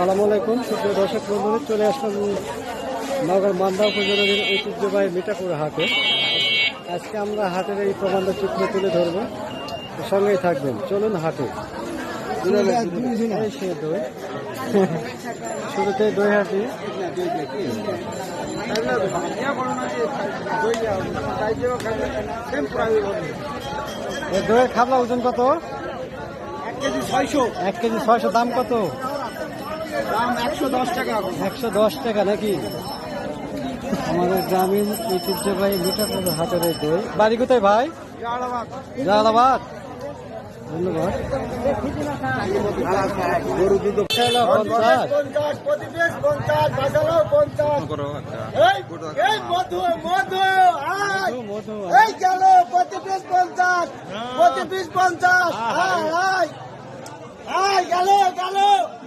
আসসালামু আলাইকুম সুপ্রিয় দর্শক বন্ধুরা, চলে আসলাম নগর মান্দা উপজেলার ঐতিহ্যবাহী মিঠাপুর হাটে। আজকে আমরা হাটের এই প্রবন্ধ চিত্র তুলে ধরবো, সঙ্গেই থাকবেন। চলুন হাটে। এই সে দই, শুরুতে দই হাঁটি। এই দইয়ের খাবলা ওজন কত? 1 কেজি 600। 1 কেজি 600। দাম কত? দাম 110 টাকা। 110 টাকা নাকি? আমাদের গ্রামীণ ঐতিহ্যবাহী মিঠাপুর হাটের এই দই। বাড়ি কোথায় ভাই? জালালাবাদ। ধন্যবাদ। গরু দুধ 50।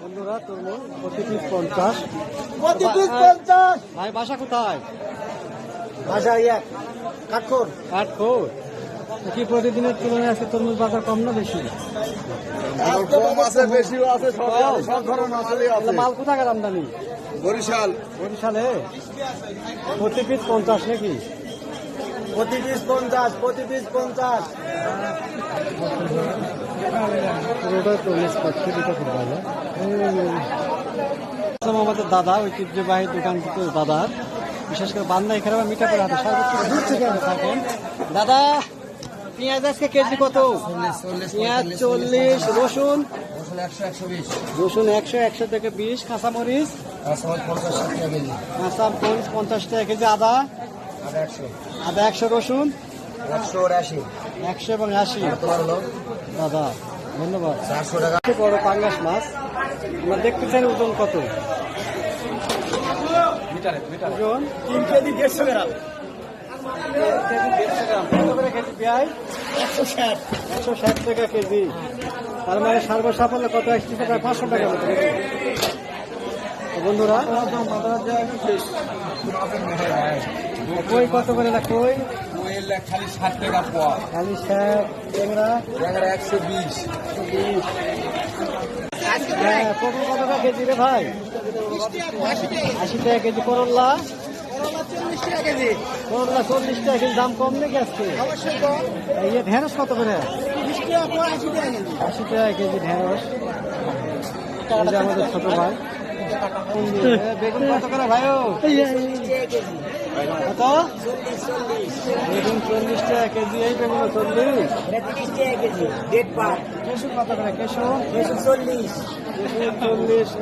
বন্ধুরা তরমুজ প্রতি পিস 50। ভাই বাসা কোথায়? কাঠখোর। কাঠখোর। কি প্রতিদিনের তুলনায় আজকে তরমুজ বাজার কম না বেশি? কম আছে, বেশিও আছে, সব ধরনের মাছেরই আছে। মাল কোথাকার আমদানি? বরিশাল। বরিশালে। প্রতি পিস 50 নাকি? প্রতি পিস 50। পুরোটা তরমুজ পাচ্ছে মিঠাপুর বাজার। আমাদের দাদা, ঐতিহ্যবাহী দোকান থেকে দাদার, বিশেষ করে বান্দা এখানে মিঠাপুর হাটে সর্বোচ্চ দূর থেকে থাকেন। দাদা পেঁয়াজ আজকে কেজি কত? পেঁয়াজ 40, রসুন 100 থেকে 20, কাঁচামরিচ 50 টাকা কেজি, আদা 100, রসুন 100 এবং 80। দাদা ধন্যবাদ। 400 টাকা। বড় পাঙ্গাস মাছ আমরা দেখতে চাই, ওজন কত? ওজন 3 কেজি 150 গ্রাম। 150 গ্রাম। কত করে কেজি পেঁয়াজ? 160। 160 টাকা কেজি। তার মানে সর্বসাফল্য কত আসছে? প্রায় 500 টাকা মতো। তো বন্ধুরা কই কত করে না? কই খালি 60 টাকা পোয়া। খালি 60। ট্যাংরা 120। হ্যাঁ, পটল কত টাকা কেজি রে ভাই? 80 টাকা কেজি। করল্লা? করল্লা 40 টাকা কেজি। দাম কম নাকি আজকে? এই ঢেঁড়স কত করে? 80 টাকা কেজি ঢেঁড়স। আমাদের ছোট ভাই। বেগুন কত করে ভাই? কত? বেগুন 40 টাকা কেজি। এই বেগুন 40। কেশু কত করে? কেশু 40।